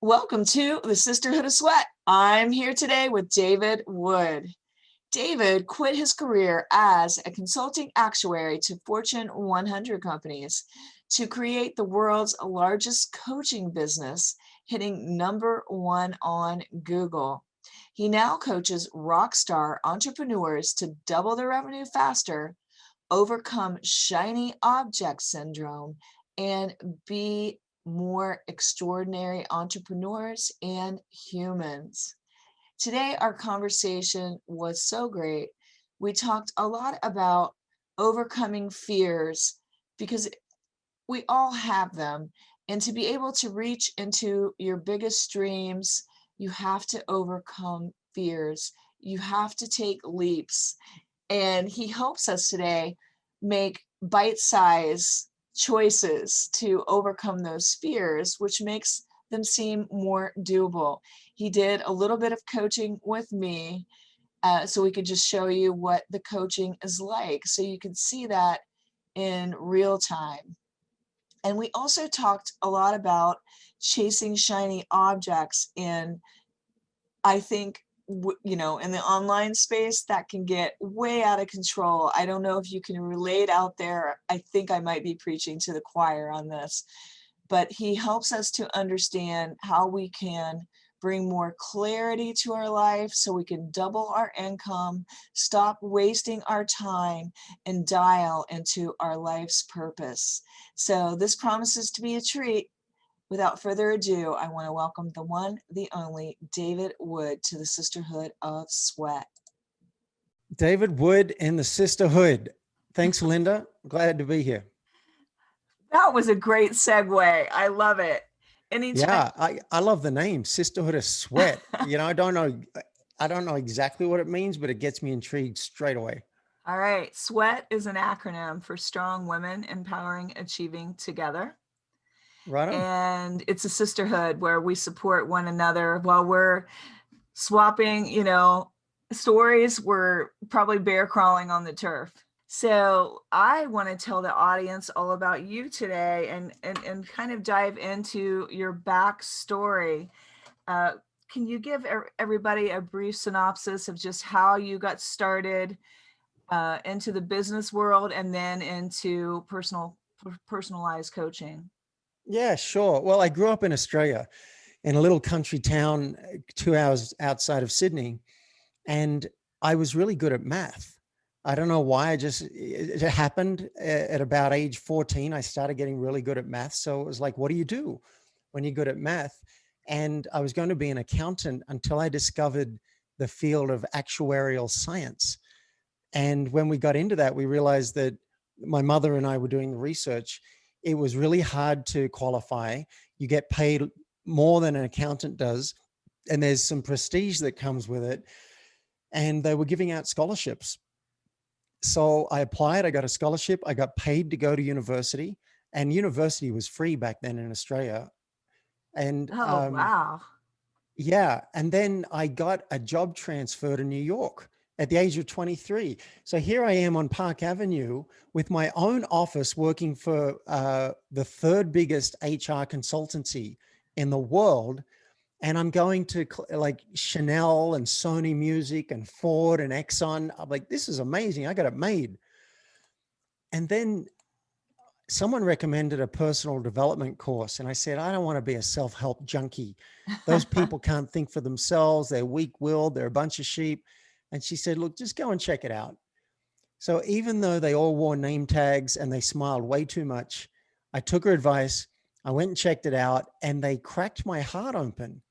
Welcome to the Sisterhood of Sweat. I'm here today with David Wood. David quit his career as a consulting actuary to Fortune 100 companies to create the world's largest coaching business, hitting #1 on Google. He now coaches rock star entrepreneurs to double their revenue faster, overcome shiny object syndrome, and be more extraordinary entrepreneurs and humans. Today, our conversation was so great. We talked a lot about overcoming fears because we all have them. And to be able to reach into your biggest dreams, you have to overcome fears. You have to take leaps. And he helps us today make bite-sized choices to overcome those fears, which makes them seem more doable. He did a little bit of coaching with me, so we could just show you what the coaching is like, so you can see that in real time. And we also talked a lot about chasing shiny objects, and I think, in the online space, that can get way out of control. I don't know if you can relate out there. I think I might be preaching to the choir on this, but he helps us to understand how we can bring more clarity to our life so we can double our income, stop wasting our time, and dial into our life's purpose. So this promises to be a treat. Without further ado, I want to welcome the one, the only, David Wood to the Sisterhood of Sweat. David Wood and the Sisterhood. Thanks, Linda. Glad to be here. That was a great segue. I love it. Anytime. Yeah, I love the name Sisterhood of Sweat. I don't know exactly what it means, but it gets me intrigued straight away. All right. SWEAT is an acronym for Strong Women Empowering Achieving Together. Right on. And it's a sisterhood where we support one another while we're swapping, stories. We're probably bear crawling on the turf. So I want to tell the audience all about you today and kind of dive into your backstory. Uh, can you give everybody a brief synopsis of just how you got started into the business world and then into personalized coaching? Yeah, sure. Well, I grew up in Australia in a little country town 2 hours outside of Sydney, and I was really good at math. I don't know why. It happened at about age 14. I started getting really good at math. So it was like, what do you do when you're good at math? And I was going to be an accountant until I discovered the field of actuarial science. And when we got into that, we realized that my mother and I were doing the research. It was really hard to qualify. You get paid more than an accountant does, and there's some prestige that comes with it. And they were giving out scholarships. So I applied, I got a scholarship, I got paid to go to university, and university was free back then in Australia. And Oh, wow. yeah, and then I got a job transfer to New York at the age of 23. So here I am on Park Avenue with my own office working for the third biggest HR consultancy in the world. And I'm going to like Chanel and Sony Music and Ford and Exxon. I'm like, this is amazing. I got it made. And then someone recommended a personal development course. And I said, I don't want to be a self-help junkie. Those people can't think for themselves. They're weak-willed. They're a bunch of sheep. And she said, look, just go and check it out. So even though they all wore name tags and they smiled way too much, I took her advice. I went and checked it out, and they cracked my heart open.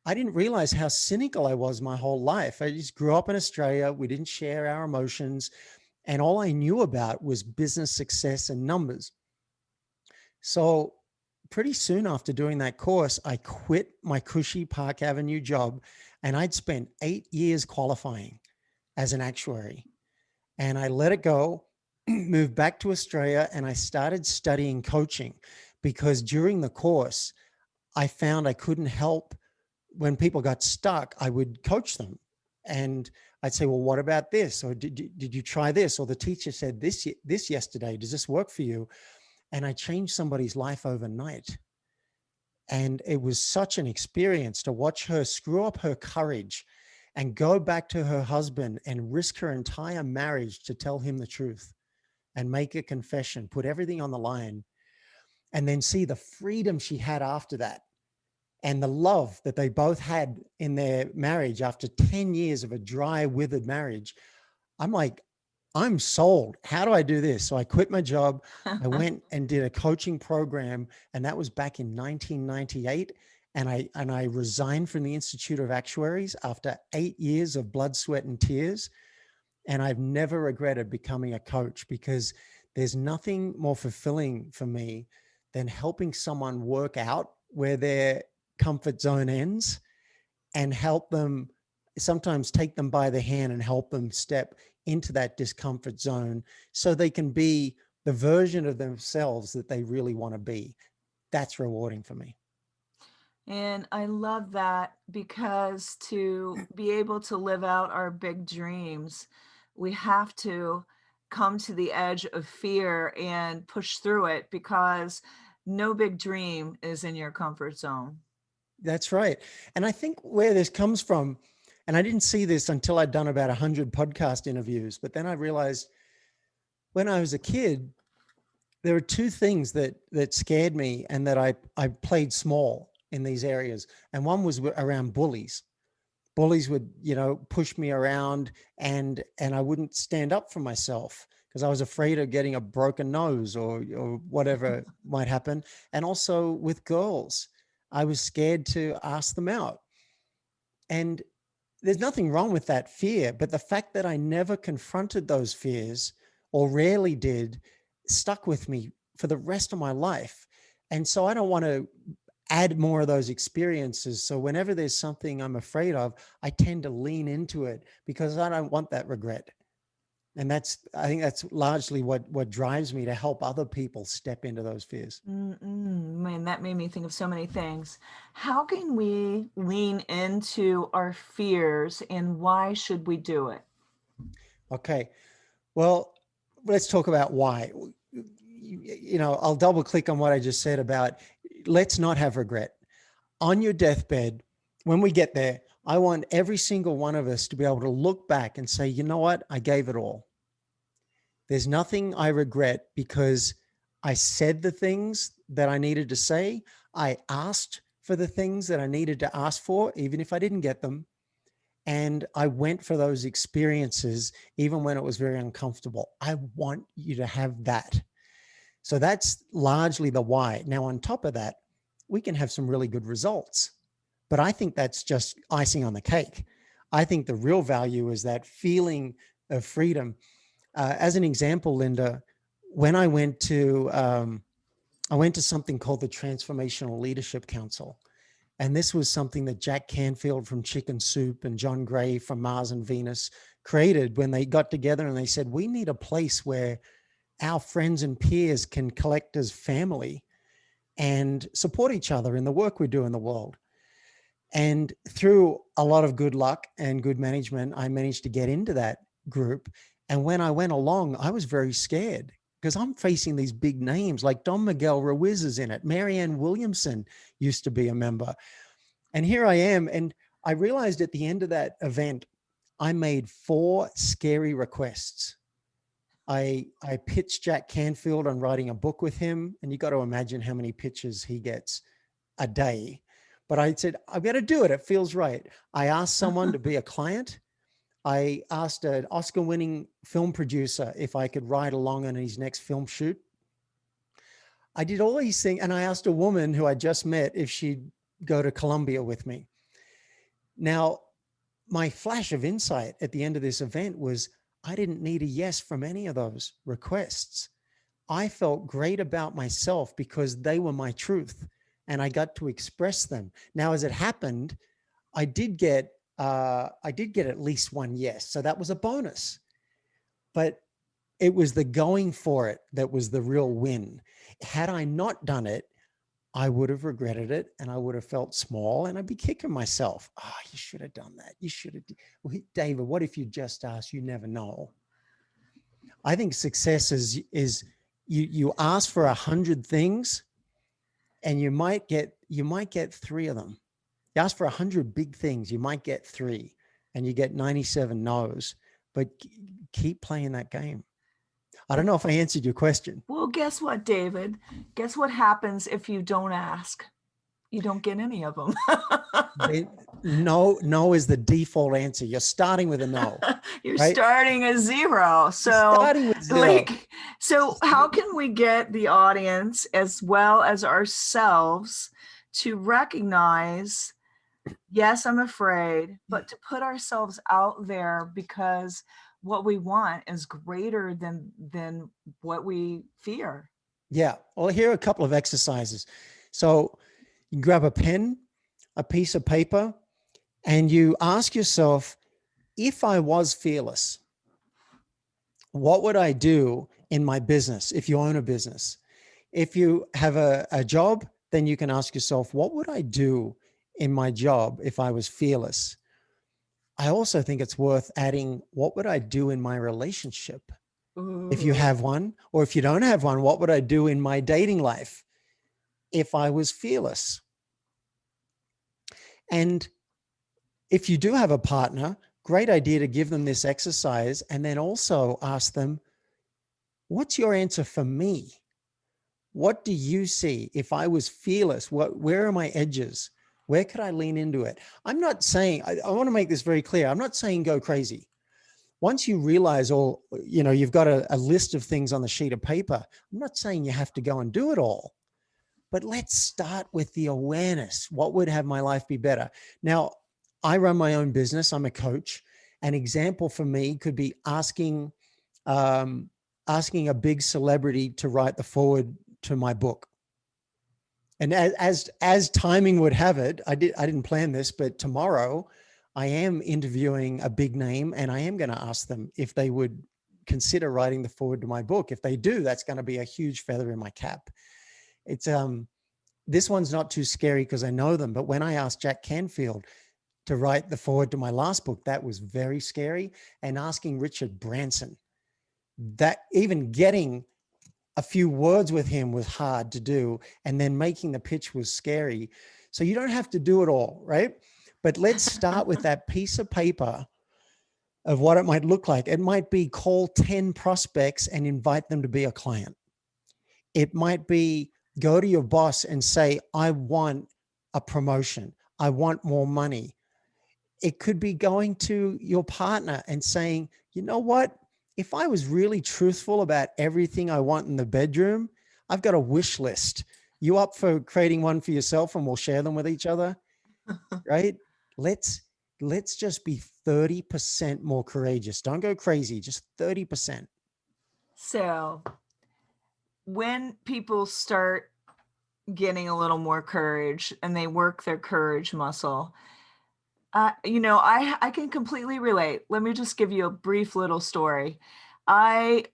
I didn't realize how cynical I was my whole life. I just grew up in Australia. We didn't share our emotions. And all I knew about was business success and numbers. So pretty soon after doing that course, I quit my cushy Park Avenue job, and I'd spent 8 years qualifying as an actuary. And I let it go, moved back to Australia, and I started studying coaching because during the course, I found I couldn't help when people got stuck. I would coach them, and I'd say, well, what about this? Or did you try this? Or the teacher said this yesterday, does this work for you? And I changed somebody's life overnight. And it was such an experience to watch her screw up her courage and go back to her husband and risk her entire marriage to tell him the truth and make a confession, put everything on the line, and then see the freedom she had after that and the love that they both had in their marriage after 10 years of a dry, withered marriage. I'm like, I'm sold. How do I do this? So I quit my job. I went and did a coaching program, and that was back in 1998. And I resigned from the Institute of Actuaries after 8 years of blood, sweat, and tears. And I've never regretted becoming a coach, because there's nothing more fulfilling for me than helping someone work out where their comfort zone ends and help them, sometimes take them by the hand and help them step into that discomfort zone so they can be the version of themselves that they really want to be. That's rewarding for me. And I love that, because to be able to live out our big dreams, we have to come to the edge of fear and push through it, because no big dream is in your comfort zone. That's right. And I think where this comes from, and I didn't see this until I'd done about 100 podcast interviews, but then I realized when I was a kid, there were two things that scared me and that I played small in these areas. And one was around bullies. Bullies would, push me around, and I wouldn't stand up for myself because I was afraid of getting a broken nose or whatever might happen. And also with girls, I was scared to ask them out. And there's nothing wrong with that fear, but the fact that I never confronted those fears, or rarely did, stuck with me for the rest of my life. And so I don't want to add more of those experiences. So whenever there's something I'm afraid of, I tend to lean into it because I don't want that regret. And I think that's largely what drives me to help other people step into those fears. Man, that made me think of so many things. How can we lean into our fears, and why should we do it? Okay. Well, let's talk about why. I'll double click on what I just said about let's not have regret. On your deathbed, when we get there, I want every single one of us to be able to look back and say, you know what? I gave it all. There's nothing I regret because I said the things that I needed to say. I asked for the things that I needed to ask for, even if I didn't get them. And I went for those experiences, even when it was very uncomfortable. I want you to have that. So that's largely the why. Now, on top of that, we can have some really good results. But I think that's just icing on the cake. I think the real value is that feeling of freedom. As an example, Linda, when I went to something called the Transformational Leadership Council. And this was something that Jack Canfield from Chicken Soup and John Gray from Mars and Venus created when they got together and they said, we need a place where our friends and peers can collect as family and support each other in the work we do in the world. And through a lot of good luck and good management, I managed to get into that group. And when I went along, I was very scared because I'm facing these big names like Don Miguel Ruiz is in it. Marianne Williamson used to be a member. And here I am. And I realized at the end of that event, I made 4 scary requests. I pitched Jack Canfield on writing a book with him. And you got to imagine how many pitches he gets a day. But I said, I've got to do it. It feels right. I asked someone to be a client. I asked an Oscar-winning film producer if I could ride along on his next film shoot. I did all these things. And I asked a woman who I just met if she'd go to Colombia with me. Now, my flash of insight at the end of this event was I didn't need a yes from any of those requests. I felt great about myself because they were my truth and I got to express them. Now, as it happened, I did get at least one yes. So that was a bonus, but it was the going for it that was the real win. Had I not done it, I would have regretted it and I would have felt small and I'd be kicking myself. Oh, you should have done that. You should have. Well, David, what if you just asked? You never know. I think success is you ask for 100 things and you might get 3 of them. You ask for 100 big things, you might get 3, and you get 97 no's. But keep playing that game. I don't know if I answered your question. Well, guess what, David? Guess what happens if you don't ask? You don't get any of them. No is the default answer. You're starting with a no, You're right? starting a zero. You're So, starting with 0. how can we get the audience as well as ourselves to recognize, yes, I'm afraid, but to put ourselves out there, because what we want is greater than what we fear. Yeah. Well, here are a couple of exercises. So you grab a pen, a piece of paper, and you ask yourself, if I was fearless, what would I do in my business? If you own a business, if you have a job, then you can ask yourself, what would I do in my job if I was fearless? I also think it's worth adding, what would I do in my relationship? If you Ooh. have one, or if you don't have one, what would I do in my dating life if I was fearless? And if you do have a partner, great idea to give them this exercise and then also ask them, what's your answer for me? What do you see if I was fearless? Where are my edges? Where could I lean into it? I'm not saying, I want to make this very clear. I'm not saying go crazy. Once you realize you've got a list of things on the sheet of paper, I'm not saying you have to go and do it all, but let's start with the awareness. What would have my life be better? Now, I run my own business. I'm a coach. An example for me could be um, asking a big celebrity to write the foreword to my book. And as timing would have it, I didn't plan this, but tomorrow I am interviewing a big name, and I am going to ask them if they would consider writing the foreword to my book. If they do, that's going to be a huge feather in my cap. It's this one's not too scary because I know them, but when I asked Jack Canfield to write the foreword to my last book, that was very scary. And asking Richard Branson, that even getting a few words with him was hard to do, and then making the pitch was scary. So you don't have to do it all, right? But let's start with that piece of paper of what it might look like. It might be call 10 prospects and invite them to be a client. It might be go to your boss and say, I want a promotion. I want more money. It could be going to your partner and saying, you know what? If I was really truthful about everything I want in the bedroom, I've got a wish list. You up for creating one for yourself, and we'll share them with each other, right? Let's let's just be 30% more courageous. Don't go crazy, just 30%. So, when people start getting a little more courage and they work their courage muscle, I can completely relate. Let me just give you a brief little story. I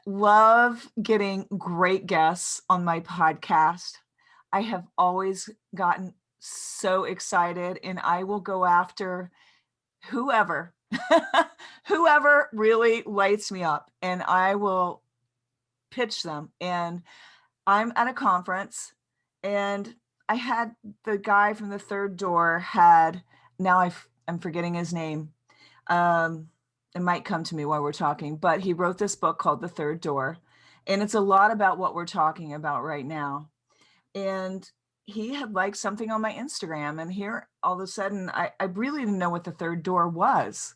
love getting great guests on my podcast. I have always gotten so excited, and I will go after whoever, whoever really lights me up, and I will pitch them. And I'm at a conference, and I had the guy from the third door had, now I'm forgetting his name. Um, it might come to me while we're talking, but he wrote this book called The Third Door, and it's a lot about what we're talking about right now. And he had liked something on my Instagram, and here all of a sudden I really didn't know what The Third Door was.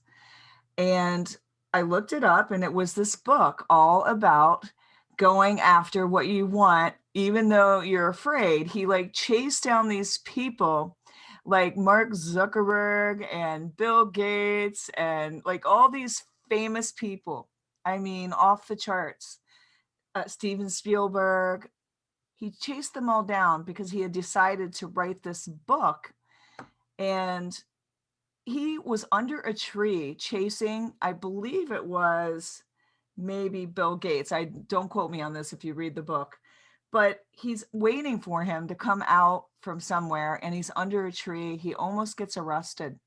And I looked it up, and it was this book all about going after what you want, even though you're afraid. He like chased down these people like Mark Zuckerberg and Bill Gates and like all these famous people. I mean, off the charts. Steven Spielberg. He chased them all down because he had decided to write this book. And he was under a tree chasing, I believe it was maybe Bill Gates. I don't quote me on this if you read the book, but he's waiting for him to come out from somewhere, and he's under a tree. He almost gets arrested.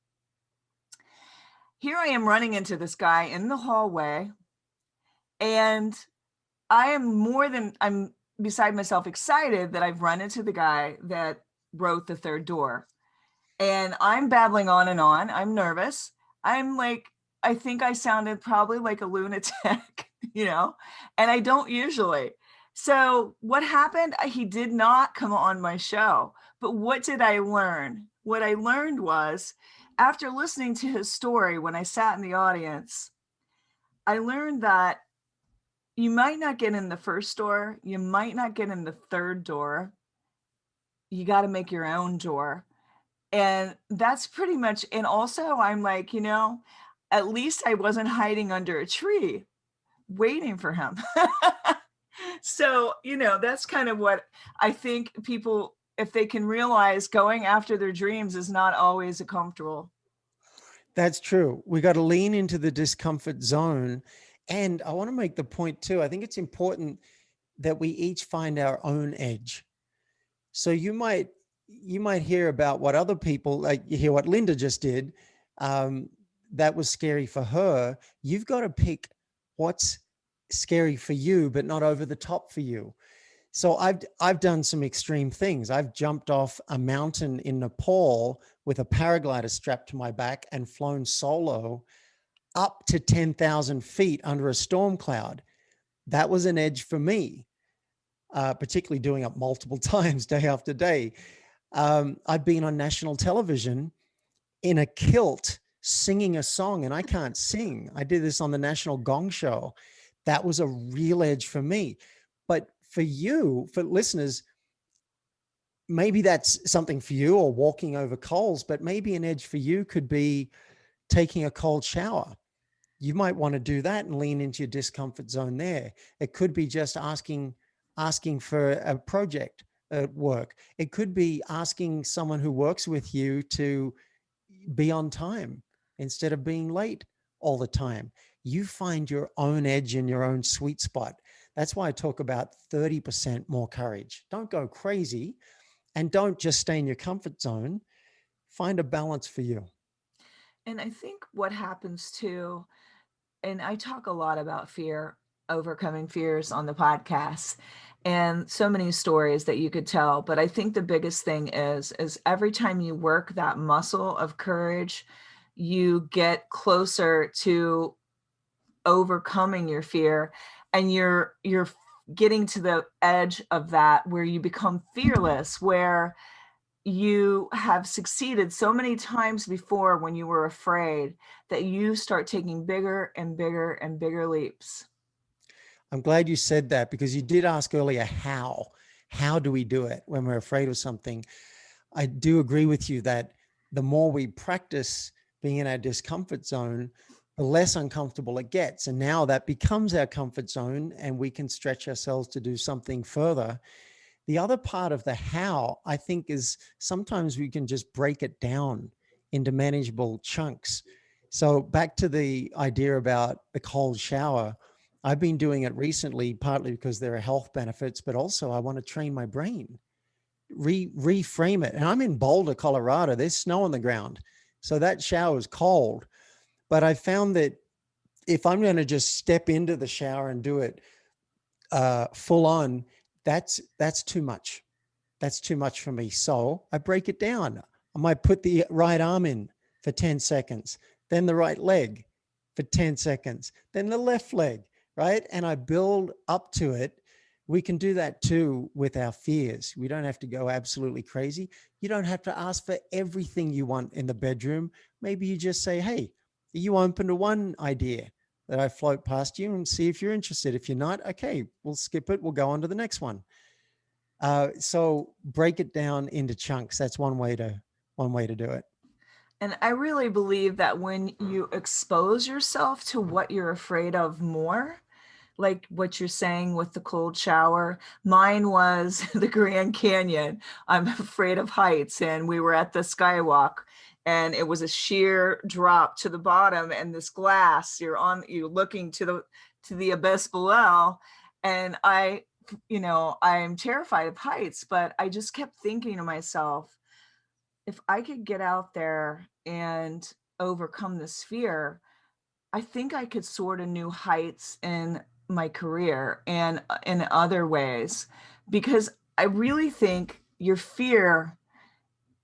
Here I am running into this guy in the hallway, and I'm beside myself excited that I've run into the guy that wrote the third door. And I'm babbling on and on. I'm nervous. I'm like, I think I sounded probably like a lunatic, and I don't usually. So what happened? He did not come on my show. But what did I learn? What I learned was, after listening to his story when I sat in the audience, I learned that you might not get in the first door, you might not get in the third door. You got to make your own door. And that's pretty much, and also I'm like, at least I wasn't hiding under a tree waiting for him. So, that's kind of what I think people, if they can realize going after their dreams is not always a comfortable. That's true. We got to lean into the discomfort zone. And I want to make the point too. I think it's important that we each find our own edge. So you might hear about what other people, like you hear what Linda just did. Um, that was scary for her. You've got to pick what's scary for you, but not over the top for you. So I've done some extreme things. I've jumped off a mountain in Nepal with a paraglider strapped to my back and flown solo up to 10,000 feet under a storm cloud. That was an edge for me, particularly doing it multiple times day after day. I've been on national television in a kilt singing a song, and I can't sing. I did this on the National Gong Show. That was a real edge for me. But for you, for listeners, maybe that's something for you, or walking over coals, but maybe an edge for you could be taking a cold shower. You might want to do that and lean into your discomfort zone there. It could be just asking for a project at work. It could be asking someone who works with you to be on time instead of being late all the time. You find your own edge in your own sweet spot. That's why I talk about 30% more courage. Don't go crazy, and don't just stay in your comfort zone. Find a balance for you. And I think what happens too, and I talk a lot about fear, overcoming fears on the podcast, and so many stories that you could tell. But I think the biggest thing is every time you work that muscle of courage, you get closer to overcoming your fear, and you're getting to the edge of that where you become fearless, where you have succeeded so many times before when you were afraid that you start taking bigger and bigger and bigger leaps. I'm glad you said that, because you did ask earlier how. How do we do it when we're afraid of something? I do agree with you that the more we practice being in our discomfort zone, the less uncomfortable it gets. And now that becomes our comfort zone, and we can stretch ourselves to do something further. The other part of the how, I think, is sometimes we can just break it down into manageable chunks. So back to the idea about the cold shower, I've been doing it recently, partly because there are health benefits, but also I want to train my brain, reframe it. And I'm in Boulder, Colorado. There's snow on the ground. So that shower is cold. But I found that if I'm going to just step into the shower and do it full on, that's too much. That's too much for me. So I break it down. I might put the right arm in for 10 seconds, then the right leg for 10 seconds, then the left leg, right? And I build up to it. We can do that too with our fears. We don't have to go absolutely crazy. You don't have to ask for everything you want in the bedroom. Maybe you just say, hey, are you open to one idea that I float past you, and see if you're interested? If you're not, okay, we'll skip it. We'll go on to the next one. So break it down into chunks. That's one way to do it. And I really believe that when you expose yourself to what you're afraid of more, like what you're saying with the cold shower, mine was the Grand Canyon. I'm afraid of heights, and we were at the skywalk, and it was a sheer drop to the bottom, and this glass, you're looking to the abyss below. And I'm terrified of heights, but I just kept thinking to myself, if I could get out there and overcome this fear, I think I could soar to new heights in my career and in other ways, because I really think your fear,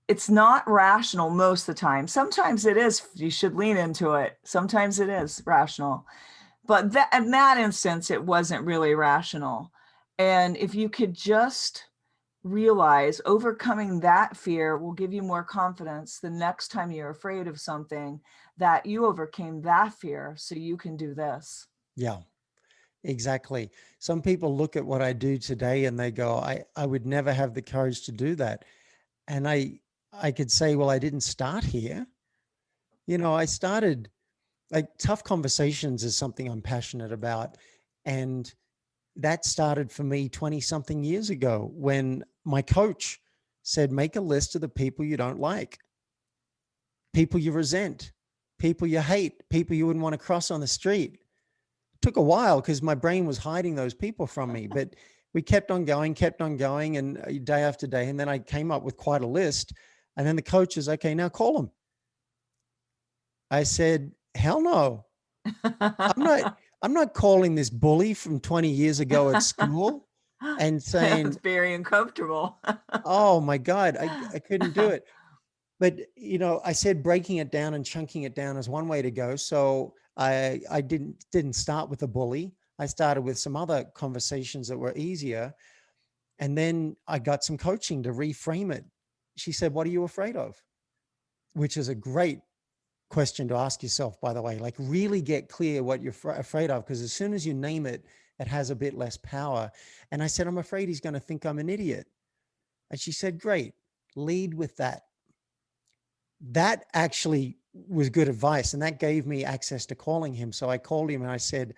it's not rational most of the time. Sometimes it is. You should lean into it. Sometimes it is rational. But that in that instance, it wasn't really rational. And if you could just realize overcoming that fear will give you more confidence the next time you're afraid of something, that you overcame that fear so you can do this. Yeah, exactly. Some people look at what I do today and they go, I would never have the courage to do that. And I could say, well, I didn't start here. I started, like, tough conversations is something I'm passionate about. And that started for me 20 something years ago when my coach said, make a list of the people you don't like, people you resent, people you hate, people you wouldn't want to cross on the street. It took a while because my brain was hiding those people from me, but we kept on going, and day after day. And then I came up with quite a list. And then the coach is, okay, now call them. I said, hell no. I'm not, I'm not calling this bully from 20 years ago at school and It's saying, very uncomfortable. oh my God, I couldn't do it. But, I said breaking it down and chunking it down is one way to go. So I didn't start with a bully. I started with some other conversations that were easier. And then I got some coaching to reframe it. She said, what are you afraid of? Which is a great question to ask yourself, by the way. Like, really get clear what you're afraid of, because as soon as you name it, it has a bit less power. And I said, I'm afraid he's going to think I'm an idiot. And she said, great, lead with that. That actually was good advice. And that gave me access to calling him. So I called him and I said,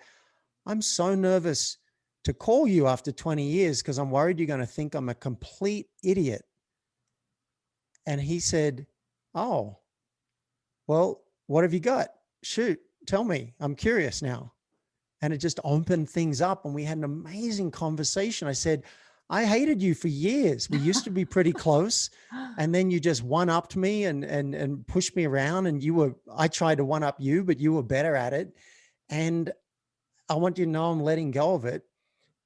I'm so nervous to call you after 20 years because I'm worried you're going to think I'm a complete idiot. And he said, oh, well, what have you got? Shoot, tell me. I'm curious now. And it just opened things up. And we had an amazing conversation. I said, I hated you for years. We used to be pretty close. And then you just one-upped me and pushed me around. And I tried to one-up you, but you were better at it. And I want you to know I'm letting go of it.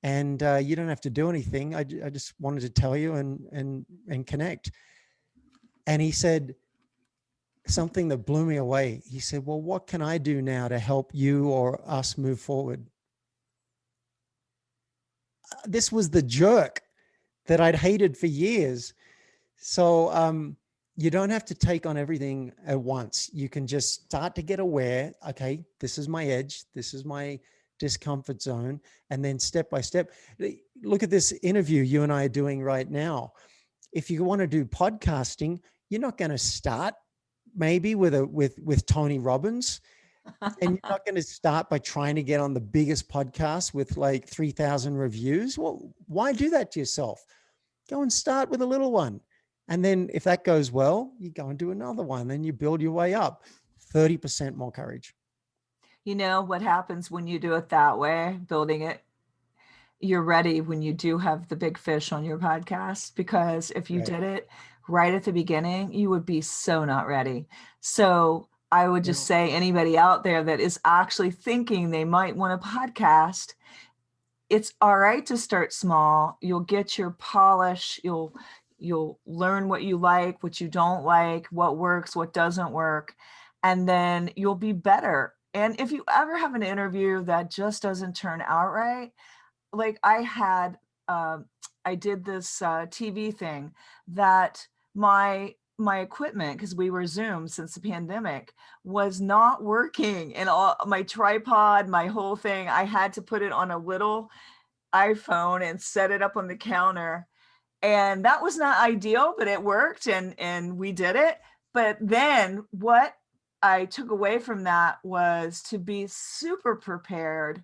And you don't have to do anything. I just wanted to tell you and connect. And he said something that blew me away. He said, well, what can I do now to help you or us move forward? This was the jerk that I'd hated for years. So you don't have to take on everything at once. You can just start to get aware. Okay, this is my edge. This is my discomfort zone. And then step by step, look at this interview you and I are doing right now. If you want to do podcasting, you're not going to start maybe with Tony Robbins. And you're not going to start by trying to get on the biggest podcast with like 3,000 reviews. Well, why do that to yourself? Go and start with a little one. And then if that goes well, you go and do another one. Then you build your way up. 30% more courage. You know what happens when you do it that way, building it? You're ready when you do have the big fish on your podcast, because if you Right. did it right at the beginning, you would be so not ready. So I would just Yeah. say, anybody out there that is actually thinking they might want a podcast, it's all right to start small. You'll get your polish. You'll learn what you like, what you don't like, what works, what doesn't work, and then you'll be better. And if you ever have an interview that just doesn't turn out right, like um, I did this TV thing that my equipment, because we were Zoom since the pandemic, was not working, and all my tripod, my whole thing, I had to put it on a little iPhone and set it up on the counter. And that was not ideal, but it worked, and we did it. But then what I took away from that was to be super prepared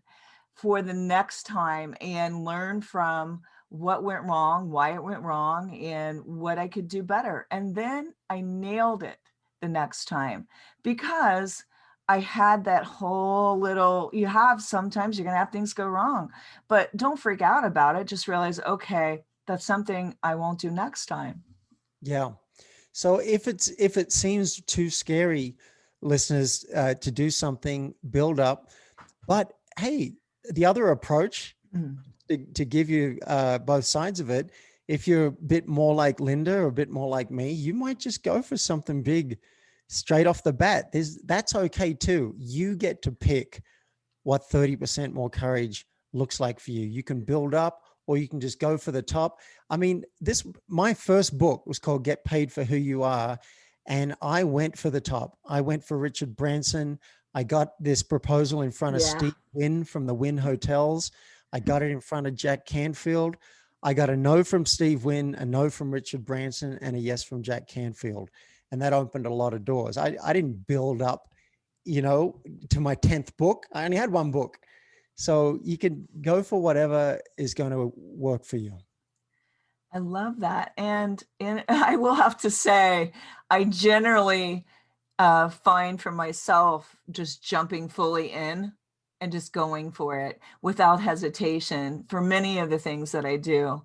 for the next time and learn from what went wrong, why it went wrong, and what I could do better. And then I nailed it the next time, because I had that whole little, you have, sometimes you're going to have things go wrong, but don't freak out about it. Just realize, okay, that's something I won't do next time. Yeah. So if it seems too scary, listeners, to do something, build up. But hey, the other approach Mm. to give you both sides of it, if you're a bit more like Linda or a bit more like me, you might just go for something big straight off the bat. That's okay too. You get to pick what 30% more courage looks like for you. You can build up or you can just go for the top. I mean, my first book was called Get Paid for Who You Are. And I went for the top. I went for Richard Branson. I got this proposal in front of Yeah. Steve Wynn from the Wynn Hotels. I got it in front of Jack Canfield. I got a no from Steve Wynn, a no from Richard Branson, and a yes from Jack Canfield. And that opened a lot of doors. I didn't build up, to my 10th book. I only had one book. So you can go for whatever is going to work for you. I love that. And I will have to say, I generally find for myself just jumping fully in and just going for it without hesitation for many of the things that I do.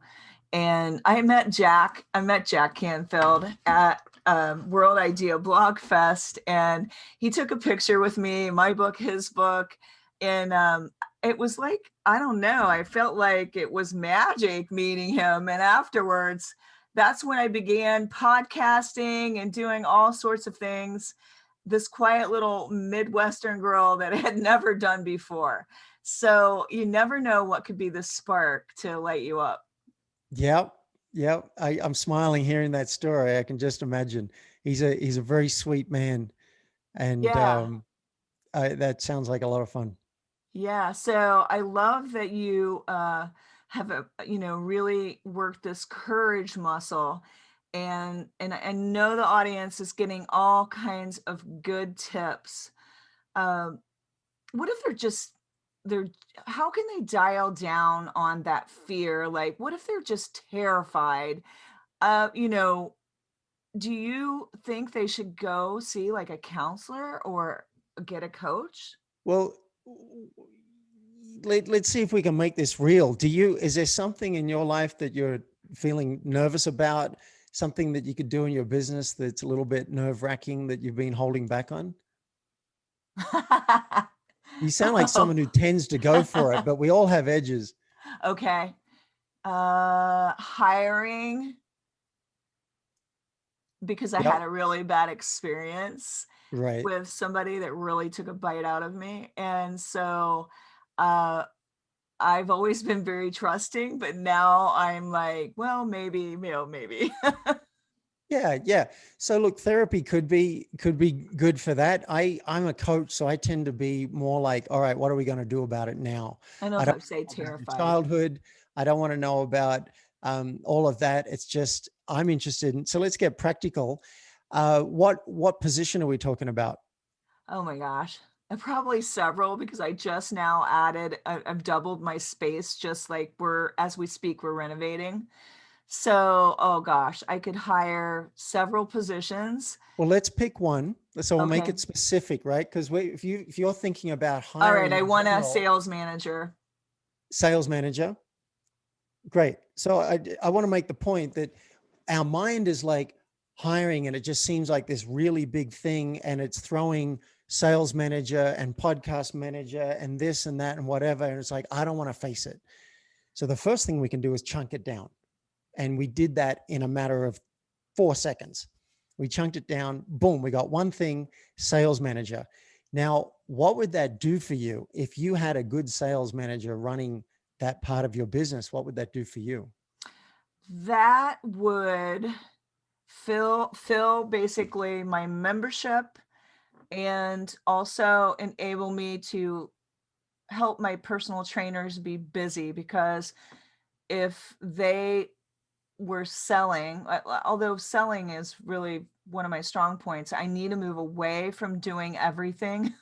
And I met Jack Canfield at World Idea Blog Fest, and he took a picture with me, my book, his book. And it was like, I don't know, I felt like it was magic meeting him. And afterwards, that's when I began podcasting and doing all sorts of things. This quiet little Midwestern girl that I had never done before. So you never know what could be the spark to light you up. Yep. Yep. I'm smiling hearing that story. I can just imagine. He's a very sweet man. And Yeah. that sounds like a lot of fun. Yeah. So I love that you have really worked this courage muscle. And I know the audience is getting all kinds of good tips. Um, what if they're how can they dial down on that fear? Like, what if they're just terrified? You know, do you think they should go see like a counselor or get a coach? Well, let's see if we can make this real. Is there something in your life that you're feeling nervous about? Something that you could do in your business that's a little bit nerve wracking that you've been holding back on? You sound like Oh, someone who tends to go for it, but we all have edges. okay. Hiring, because I Yep. had a really bad experience Right. with somebody that really took a bite out of me. And so uh, I've always been very trusting, but now I'm like, well, maybe, maybe. Yeah, yeah. So look, therapy could be good for that. I'm a coach, so I tend to be more like, all right, what are we going to do about it now? I don't know I if don't I'd say know about your terrified. childhood. I don't want to know about all of that. It's just I'm interested in. So let's get practical. What position are we talking about? Oh my gosh. Probably several because I just now I've doubled my space, just like as we speak, we're renovating. So, oh gosh, I could hire several positions. Well, let's pick one. So we'll make Okay. it specific, right? Because if you're thinking about All right. hiring I in want a general, sales manager. sales manager. Great. So I want to make the point that our mind is like hiring and it just seems like this really big thing and it's throwing sales manager and podcast manager and this and that and whatever. And it's like, I don't want to face it. So the first thing we can do is chunk it down. And we did that in a matter of 4 seconds. We chunked it down. Boom. We got one thing, sales manager. Now, what would that do for you if you had a good sales manager running that part of your business? What would that do for you? That would fill basically my membership and also enable me to help my personal trainers be busy because if they were selling, although selling is really one of my strong points, I need to move away from doing everything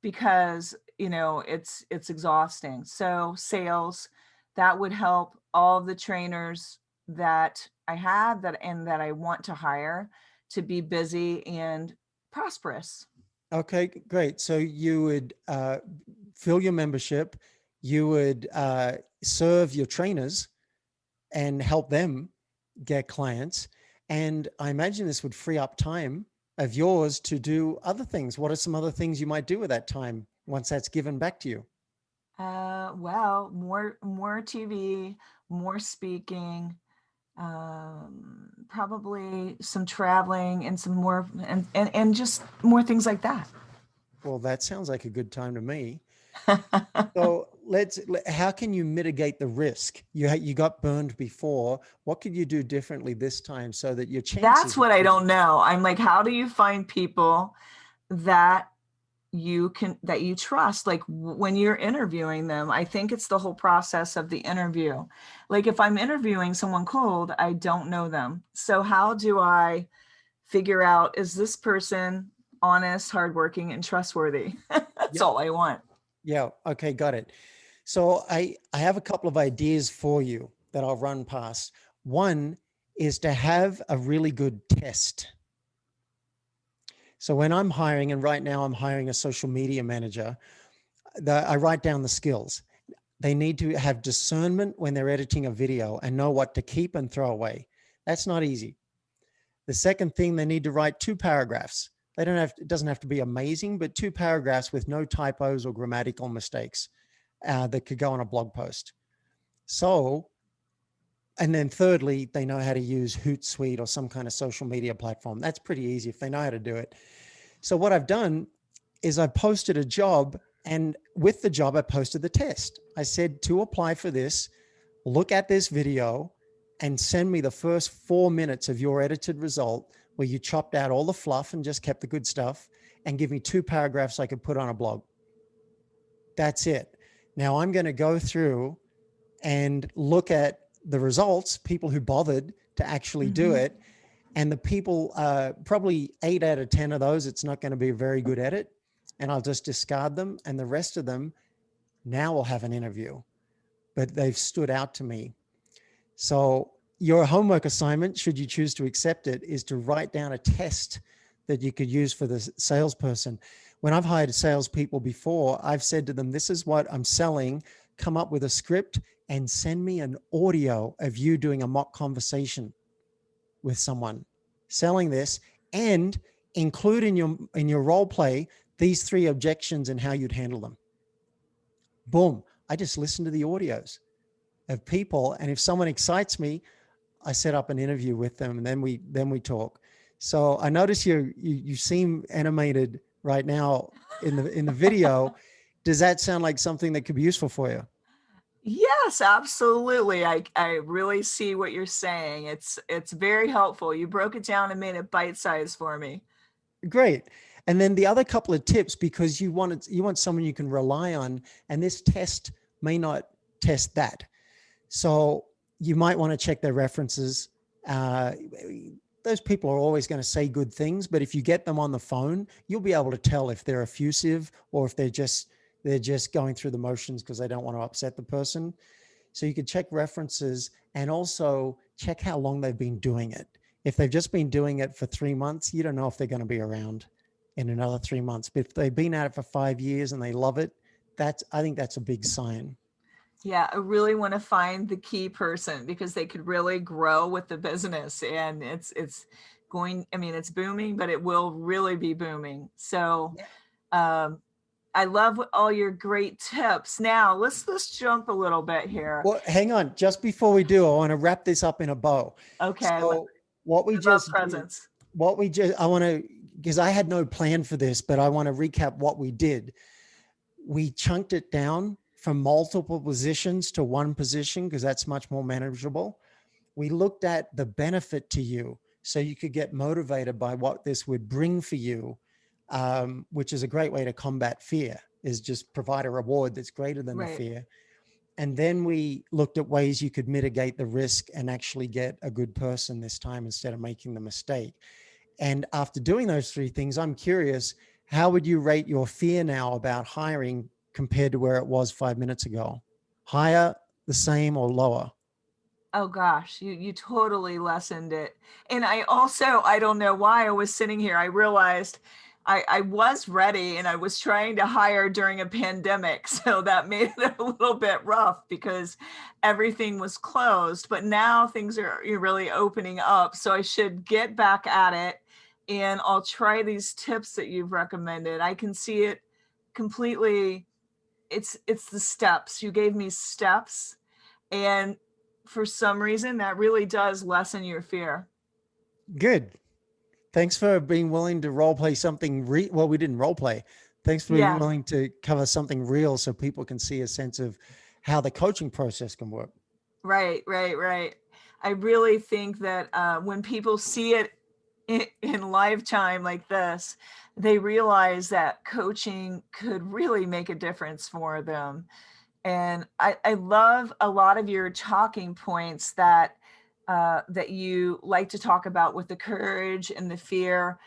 because, it's exhausting. So sales, that would help all the trainers that I have that I want to hire to be busy and prosperous. Okay, great. So you would fill your membership, you would serve your trainers and help them get clients. And I imagine this would free up time of yours to do other things. What are some other things you might do with that time once that's given back to you? Well, more TV, more speaking, probably some traveling and some more and just more things like that. Well, that sounds like a good time to me. So how can you mitigate the risk? You got burned before. What could you do differently this time so that your That's chances what of I getting, don't know. I'm like, how do you find people that that you trust, like when you're interviewing them? I think it's the whole process of the interview. Like if I'm interviewing someone cold, I don't know them, so how do I figure out, is this person honest, hardworking, and trustworthy? That's yep, all I want. yeah, okay, got it. So I have a couple of ideas for you that I'll run past. One is to have a really good test. So when I'm hiring, and right now I'm hiring a social media manager, I write down the skills. They need to have discernment when they're editing a video and know what to keep and throw away. That's not easy. The second thing, they need to write 2 paragraphs. They don't have, it doesn't have to be amazing, but 2 paragraphs with no typos or grammatical mistakes that could go on a blog post. So, and then thirdly, they know how to use Hootsuite or some kind of social media platform. That's pretty easy if they know how to do it. So what I've done is I posted a job, and with the job, I posted the test. I said, to apply for this, look at this video and send me the first 4 minutes of your edited result where you chopped out all the fluff and just kept the good stuff, and give me 2 paragraphs I could put on a blog. That's it. Now I'm going to go through and look at the results, people who bothered to actually do Mm-hmm. it. And the people, probably 8 out of 10 of those, it's not going to be a very good edit. And I'll just discard them. And the rest of them, now we'll have an interview. But they've stood out to me. So your homework assignment, should you choose to accept it, is to write down a test that you could use for the salesperson. When I've hired salespeople before, I've said to them, this is what I'm selling. Come up with a script and send me an audio of you doing a mock conversation with someone selling this, and include in your role play these 3 objections and how you'd handle them. Boom. I just listen to the audios of people, and if someone excites me, I set up an interview with them, and then we talk. So I notice you seem animated right now in the video. Does that sound like something that could be useful for you? Yes, absolutely. I really see what you're saying. It's very helpful. You broke it down and made it bite sized for me. Great. And then the other couple of tips, because you want someone you can rely on, and this test may not test that. So you might want to check their references. Uh, those people are always going to say good things, but if you get them on the phone, you'll be able to tell if they're effusive or if they're just going through the motions because they don't want to upset the person. So you could check references, and also check how long they've been doing it. If they've just been doing it for 3 months, you don't know if they're going to be around in another 3 months. But if they've been at it for 5 years and they love it, I think that's a big sign. Yeah, I really want to find the key person because they could really grow with the business, and it's going, I mean, it's booming, but it will really be booming. So, um, I love all your great tips. Now, let's jump a little bit here. Well, hang on. Just before we do, I want to wrap this up in a bow. Okay, I So what we love just did, presents. I want to, because I had no plan for this, but I want to recap what we did. We chunked it down from multiple positions to one position because that's much more manageable. We looked at the benefit to you so you could get motivated by what this would bring for you, which is a great way to combat fear, is just provide a reward that's greater than the Right. fear. And then we looked at ways you could mitigate the risk and actually get a good person this time instead of making the mistake. And after doing those 3 things, I'm curious, how would you rate your fear now about hiring compared to where it was 5 minutes ago? Higher, the same, or lower? Oh gosh, you totally lessened it. And I also, I don't know why I was sitting here. I realized I was ready and I was trying to hire during a pandemic. So that made it a little bit rough because everything was closed. But now things are really opening up. So I should get back at it, and I'll try these tips that you've recommended. I can see it completely it's the steps. You gave me steps, and for some reason that really does lessen your fear. Good. Thanks for being willing to role play something. Well, we didn't role play. Thanks for being Yeah. willing to cover something real so people can see a sense of how the coaching process can work. Right, right, right. I really think that when people see it in lifetime like this, they realize that coaching could really make a difference for them. And I love a lot of your talking points that you like to talk about with the courage and the fear.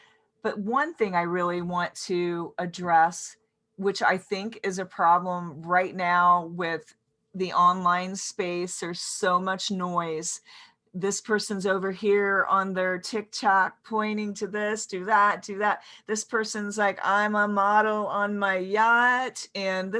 But one thing I really want to address, which I think is a problem right now with the online space, there's so much noise. This person's over here on their TikTok pointing to this, do that, do that. This person's like, I'm a model on my yacht. And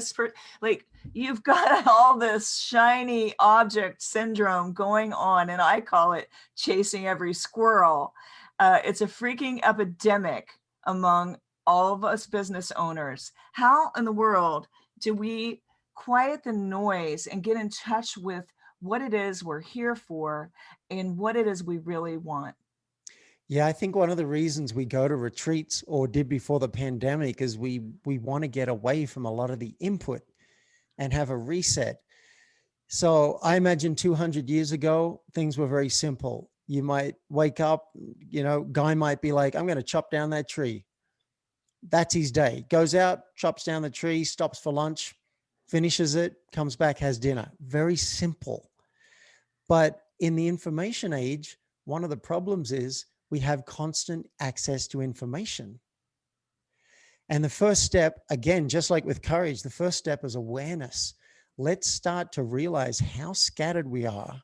like, you've got all this shiny object syndrome going on. And I call it chasing every squirrel. It's a freaking epidemic among all of us business owners. How in the world do we quiet the noise and get in touch with what it is we're here for and what it is we really want? Yeah, I think one of the reasons we go to retreats or did before the pandemic is we want to get away from a lot of the input and have a reset. So I imagine 200 years ago, things were very simple. You might wake up, guy might be like, I'm going to chop down that tree. That's his day. Goes out, chops down the tree, stops for lunch, finishes it, comes back, has dinner. Very simple. But in the information age, one of the problems is we have constant access to information. And the first step, again, just like with courage, the first step is awareness. Let's start to realize how scattered we are.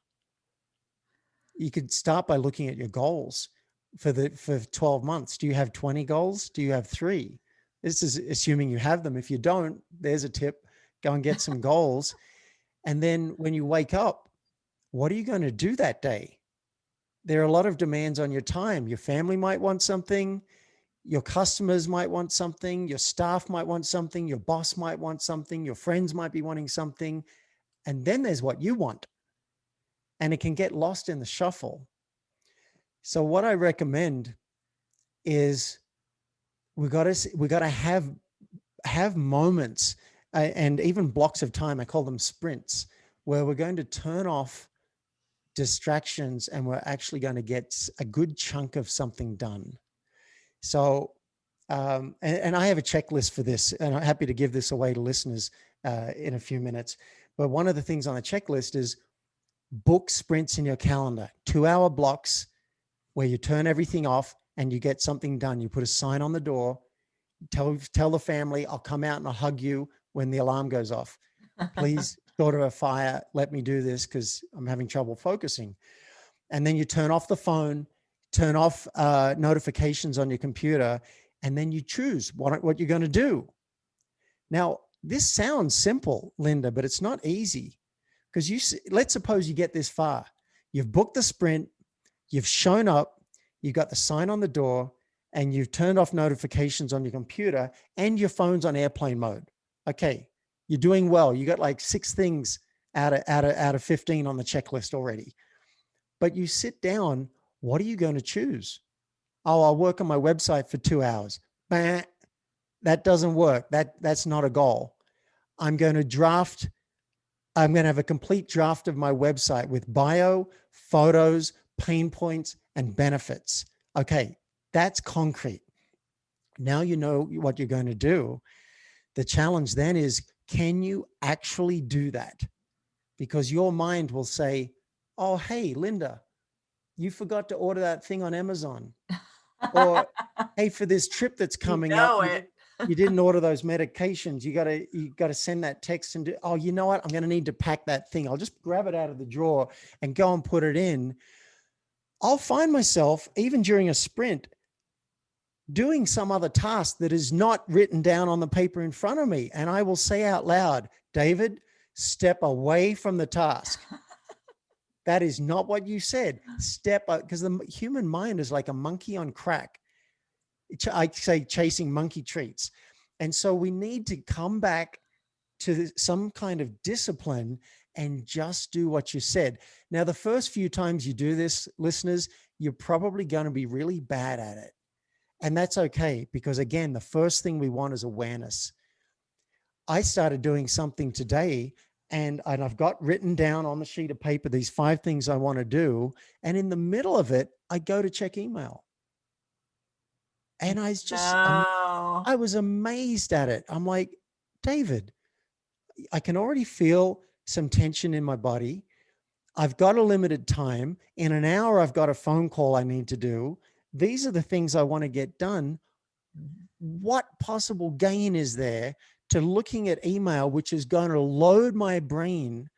You could start by looking at your goals for 12 months. Do you have 20 goals? Do you have 3? This is assuming you have them. If you don't, there's a tip. Go and get some goals. And then when you wake up, what are you going to do that day? There are a lot of demands on your time. Your family might want something. Your customers might want something. Your staff might want something. Your boss might want something. Your friends might be wanting something. And then there's what you want. And it can get lost in the shuffle. So what I recommend is we got to have moments and even blocks of time. I call them sprints, where we're going to turn off distractions and we're actually going to get a good chunk of something done. So, and I have a checklist for this, and I'm happy to give this away to listeners in a few minutes. But one of the things on the checklist is book sprints in your calendar, 2-hour blocks where you turn everything off and you get something done. You put a sign on the door, tell the family, I'll come out and I'll hug you when the alarm goes off. Please go to a fire. Let me do this because I'm having trouble focusing. And then you turn off the phone, turn off notifications on your computer, and then you choose what you're going to do. Now, this sounds simple, Linda, but it's not easy because let's suppose you get this far. You've booked the sprint, you've shown up, you've got the sign on the door, and you've turned off notifications on your computer and your phone's on airplane mode. Okay, you're doing well. You got like 6 things out of 15 on the checklist already. But you sit down, what are you going to choose? Oh, I'll work on my website for 2 hours. Bah, that doesn't work. That's not a goal. I'm going to have a complete draft of my website with bio, photos, pain points, and benefits. Okay, that's concrete. Now you know what you're going to do. The challenge then is, can you actually do that? Because your mind will say, oh, hey, Linda, you forgot to order that thing on Amazon. Or, hey, for this trip that's coming up, you didn't order those medications. You got to send that text and do, oh, you know what? I'm going to need to pack that thing. I'll just grab it out of the drawer and go and put it in. I'll find myself, even during a sprint, doing some other task that is not written down on the paper in front of me. And I will say out loud, David, step away from the task. That is not what you said. Step up, because the human mind is like a monkey on crack. I say chasing monkey treats. And so we need to come back to some kind of discipline and just do what you said. Now, the first few times you do this, listeners, you're probably going to be really bad at it. And that's okay, because again, the first thing we want is awareness. I started doing something today, and I've got written down on the sheet of paper these 5 things I want to do. And in the middle of it, I go to check email. And No. I was amazed at it. I'm like, David, I can already feel some tension in my body. I've got a limited time. In an hour, I've got a phone call I need to do. These are the things I want to get done. What possible gain is there to looking at email, which is going to load my brain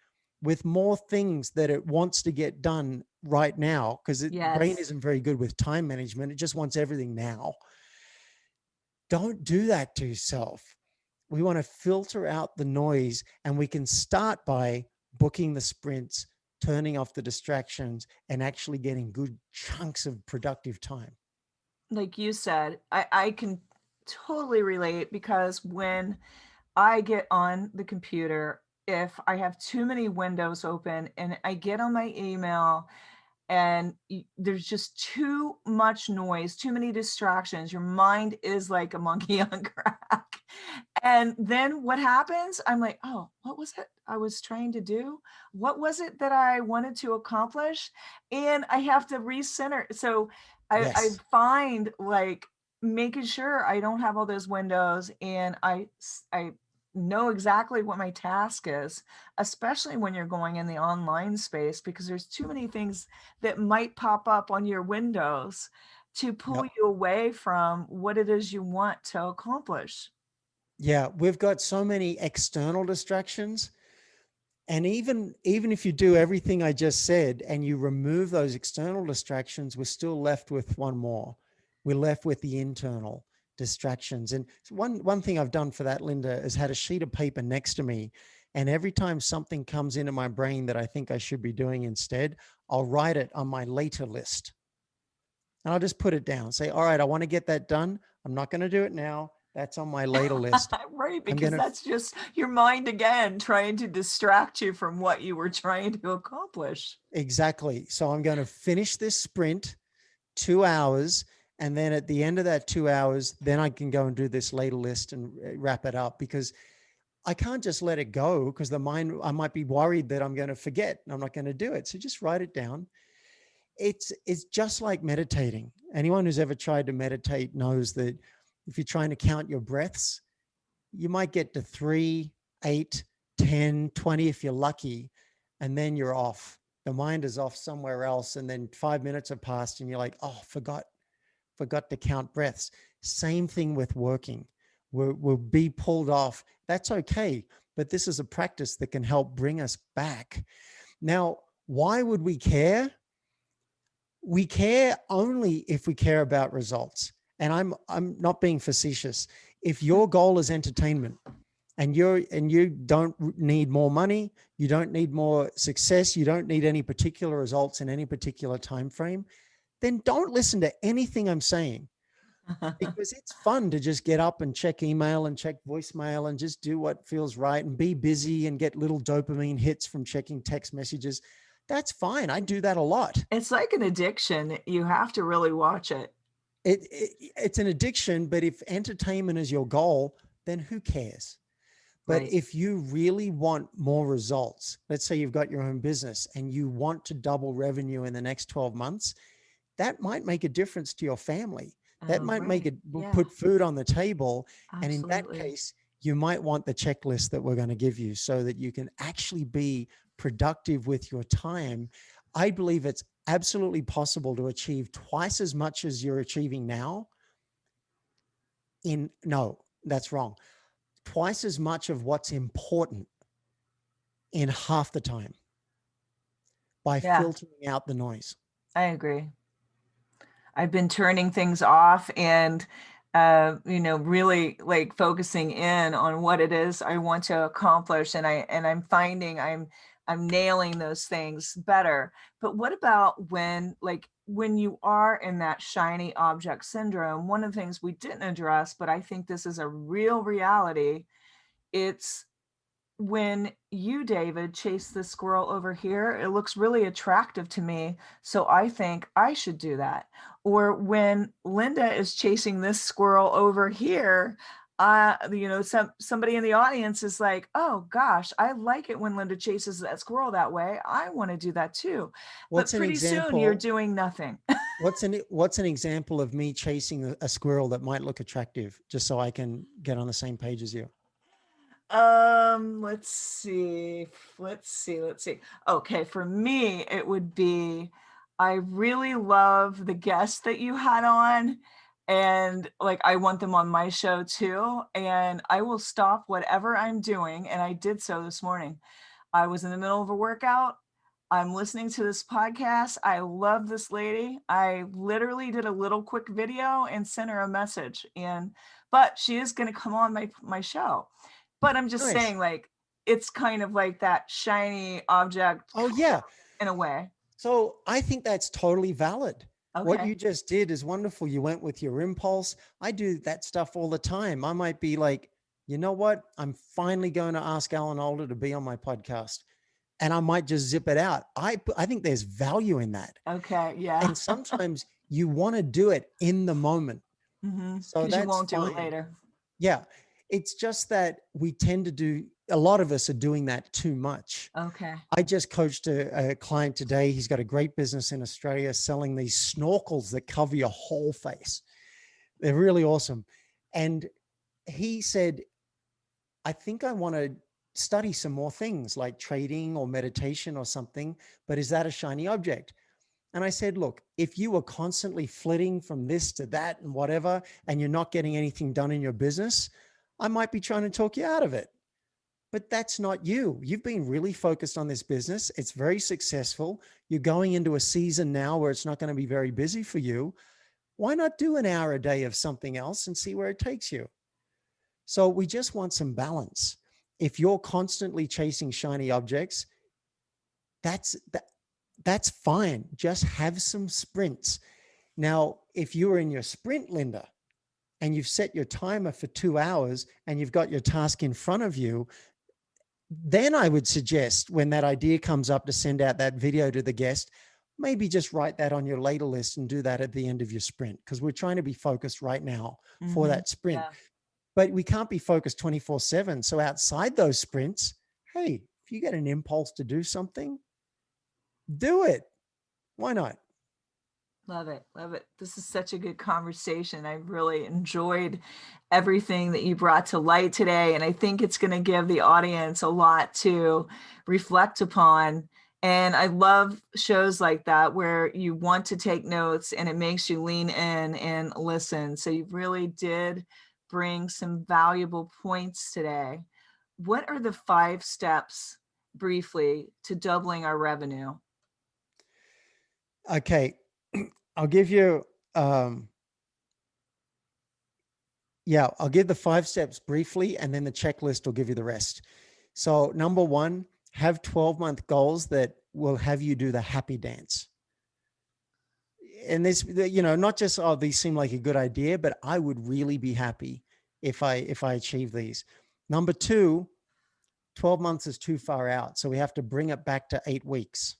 with more things that it wants to get done right now? Because the brain Yes. isn't very good with time management. It just wants everything now. Don't do that to yourself. We want to filter out the noise, and we can start by booking the sprints, turning off the distractions, and actually getting good chunks of productive time. Like you said, I can totally relate, because when I get on the computer, if I have too many windows open and I get on my email and there's just too much noise, too many distractions. Your mind is like a monkey on crack. And then what happens? I'm like, oh, what was it I was trying to do? What was it that I wanted to accomplish? And I have to recenter. So I Yes. find like making sure I don't have all those windows, and I know exactly what my task is, especially when you're going in the online space, because there's too many things that might pop up on your windows to pull Yep. you away from what it is you want to accomplish. Yeah, we've got so many external distractions. And even if you do everything I just said and you remove those external distractions, we're still left with one more. We're left with the internal distractions. And one thing I've done for that, Linda, is had a sheet of paper next to me. And every time something comes into my brain that I think I should be doing instead, I'll write it on my later list. And I'll just put it down. Say, all right, I want to get that done. I'm not going to do it now. That's on my later list. Right, I'm going because to that's just your mind again trying to distract you from what you were trying to accomplish. Exactly. So I'm going to finish this sprint 2 hours. And then at the end of that 2 hours, then I can go and do this later list and wrap it up, because I can't just let it go, because the mind, I might be worried that I'm going to forget and I'm not going to do it. So just write it down. It's just like meditating. Anyone who's ever tried to meditate knows that if you're trying to count your breaths, you might get to 3, 8, 10, 20 if you're lucky, and then you're off. The mind is off somewhere else, and then 5 minutes have passed and you're like, oh, forgot to count breaths. Same thing with working. We'll be pulled off. That's okay, but this is a practice that can help bring us back. Now, why would we care? We care only if we care about results. And I'm not being facetious. If your goal is entertainment, and you don't need more money, you don't need more success, you don't need any particular results in any particular time frame, then don't listen to anything I'm saying, because it's fun to just get up and check email and check voicemail and just do what feels right and be busy and get little dopamine hits from checking text messages. That's fine. I do that a lot. It's like an addiction. You have to really watch it. It's an addiction, but if entertainment is your goal, then who cares? But Right. if you really want more results, let's say you've got your own business and you want to double revenue in the next 12 months, that might make a difference to your family. That Oh, might make right. it Yeah, put food on the table. And in that absolutely. case, you might want the checklist that we're going to give you so that you can actually be productive with your time. I believe it's absolutely possible to achieve twice as much as you're achieving now no, that's wrong. Twice as much of what's important in half the time by Yeah, filtering out the noise. I agree. I've been turning things off and really like focusing in on what it is I want to accomplish, and I'm finding I'm nailing those things better. But what about when you are in that shiny object syndrome? One of the things we didn't address, but I think this is a real reality, it's when you, David, chase this squirrel over here, it looks really attractive to me. So I think I should do that. Or when Linda is chasing this squirrel over here, somebody in the audience is like, oh gosh, I like it when Linda chases that squirrel that way. I want to do that too. But What's an pretty soon you're example? doing nothing. What's an example of me chasing a squirrel that might look attractive, just so I can get on the same page as you? Let's see. Let's see. Okay, for me, it would be I really love the guests that you had on, and like I want them on my show too. And I will stop whatever I'm doing, and I did so this morning. I was in the middle of a workout. I'm listening to this podcast. I love this lady. I literally did a little quick video and sent her a message. But she is going to come on my show. But I'm just Nice. saying, like, it's kind of like that shiny object Oh yeah. in a way. So I think that's totally valid. What Okay. you just did is wonderful. You went with your impulse. I do that stuff all the time. I might be like, you know what? I'm finally going to ask Alan Alda to be on my podcast. And I might just zip it out. I think there's value in that. Okay. Yeah. And sometimes you want to do it in the moment. So Because you that's won't do it fine. later. Yeah. It's just that we tend to do, a lot of us are doing that too much. Okay. I just coached a client today. He's got a great business in Australia selling these snorkels that cover your whole face. They're really awesome. And he said, I think I want to study some more things like trading or meditation or something, but is that a shiny object? And I said, look, if you were constantly flitting from this to that and whatever, and you're not getting anything done in your business, I might be trying to talk you out of it. But that's not you. You've been really focused on this business. It's very successful. You're going into a season now where it's not going to be very busy for you. Why not do an hour a day of something else and see where it takes you? So we just want some balance. If you're constantly chasing shiny objects, that's that's fine. Just have some sprints. Now, if you were in your sprint, Linda, and you've set your timer for 2 hours and you've got your task in front of you, then I would suggest when that idea comes up to send out that video to the guest, maybe just write that on your later list and do that at the end of your sprint, because we're trying to be focused right now for that sprint. Yeah. But we can't be focused 24/7. So outside those sprints, hey, if you get an impulse to do something, do it. Why not? Love it. Love it. This is such a good conversation. I really enjoyed everything that you brought to light today. And I think it's going to give the audience a lot to reflect upon. And I love shows like that where you want to take notes and it makes you lean in and listen. So you really did bring some valuable points today. What are the 5 steps, briefly, to doubling our revenue? Okay. I'll give you, I'll give the 5 steps briefly, and then the checklist will give you the rest. So number one, have 12-month goals that will have you do the happy dance. And this, not just, oh, these seem like a good idea, but I would really be happy if I achieve these. Number two, 12 months is too far out. So we have to bring it back to 8 weeks.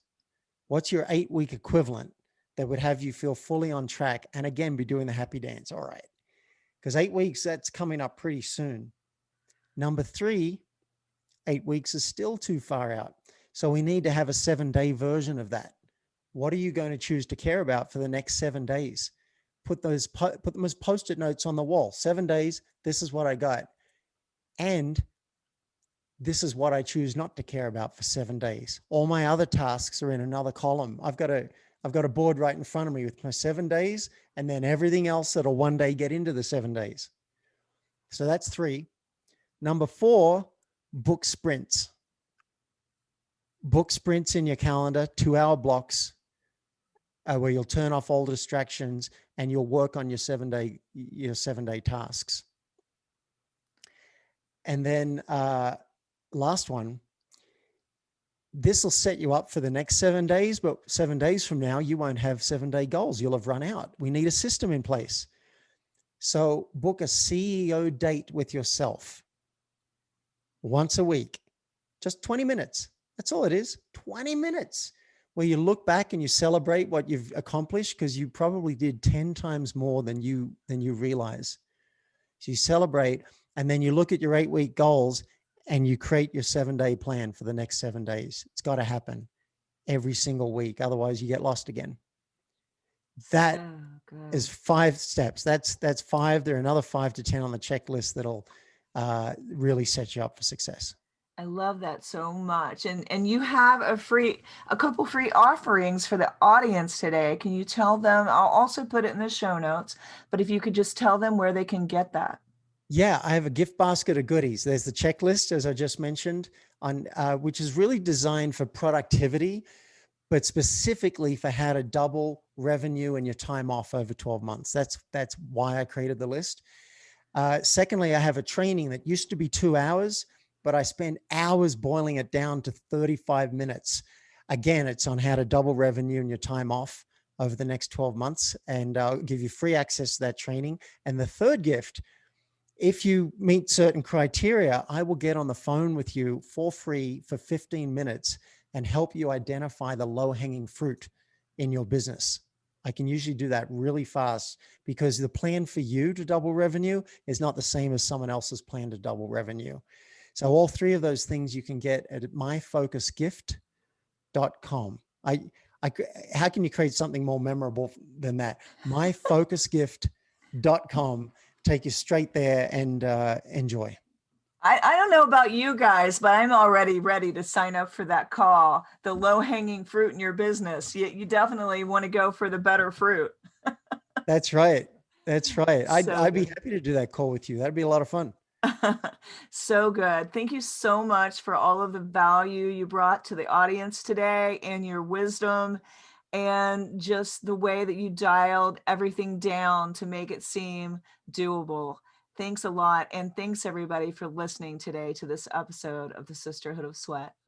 What's your 8-week equivalent that would have you feel fully on track and again be doing the happy dance? All right. Because 8 weeks, that's coming up pretty soon. Number three, 8 weeks is still too far out. So we need to have a 7-day version of that. What are you going to choose to care about for the next 7 days? Put them as Post-it notes on the wall. 7 days, this is what I got. And this is what I choose not to care about for 7 days. All my other tasks are in another column. I've got a board right in front of me with my 7 days and then everything else that'll one day get into the 7 days. So that's 3. Number 4, book sprints. Book sprints in your calendar, 2-hour blocks, where you'll turn off all distractions and you'll work on your 7-day tasks. And then last one, this will set you up for the next 7 days, but 7 days from now, you won't have 7-day goals. You'll have run out. We need a system in place. So book a CEO date with yourself once a week. just 20 minutes. That's all it is. 20 minutes where you look back and you celebrate what you've accomplished, because you probably did 10 times more than you realize. So you celebrate, and then you look at your 8-week goals and you create your 7-day plan for the next 7 days. It's got to happen every single week. Otherwise you get lost again. That So is good. 5 steps. That's 5. There are another 5 to 10 on the checklist that'll really set you up for success. I love that so much. And you have a couple free offerings for the audience today. Can you tell them? I'll also put it in the show notes, but if you could just tell them where they can get that. Yeah, I have a gift basket of goodies. There's the checklist, as I just mentioned, on which is really designed for productivity, but specifically for how to double revenue and your time off over 12 months. That's why I created the list. Secondly, I have a training that used to be 2 hours, but I spend hours boiling it down to 35 minutes. Again, it's on how to double revenue and your time off over the next 12 months. And I'll give you free access to that training. And the third gift, if you meet certain criteria, I will get on the phone with you for free for 15 minutes and help you identify the low-hanging fruit in your business. I can usually do that really fast, because the plan for you to double revenue is not the same as someone else's plan to double revenue. So all 3 of those things you can get at myfocusgift.com. How can you create something more memorable than that? myfocusgift.com. Take you straight there and enjoy. I don't know about you guys, but I'm already ready to sign up for that call. The low hanging fruit in your business. You definitely want to go for the better fruit. That's right. That's right. So I'd be good. happy to do that call with you. That'd be a lot of fun. So good. Thank you so much for all of the value you brought to the audience today, and your wisdom, and just the way that you dialed everything down to make it seem doable. Thanks a lot. And thanks everybody for listening today to this episode of the Sisterhood of Sweat.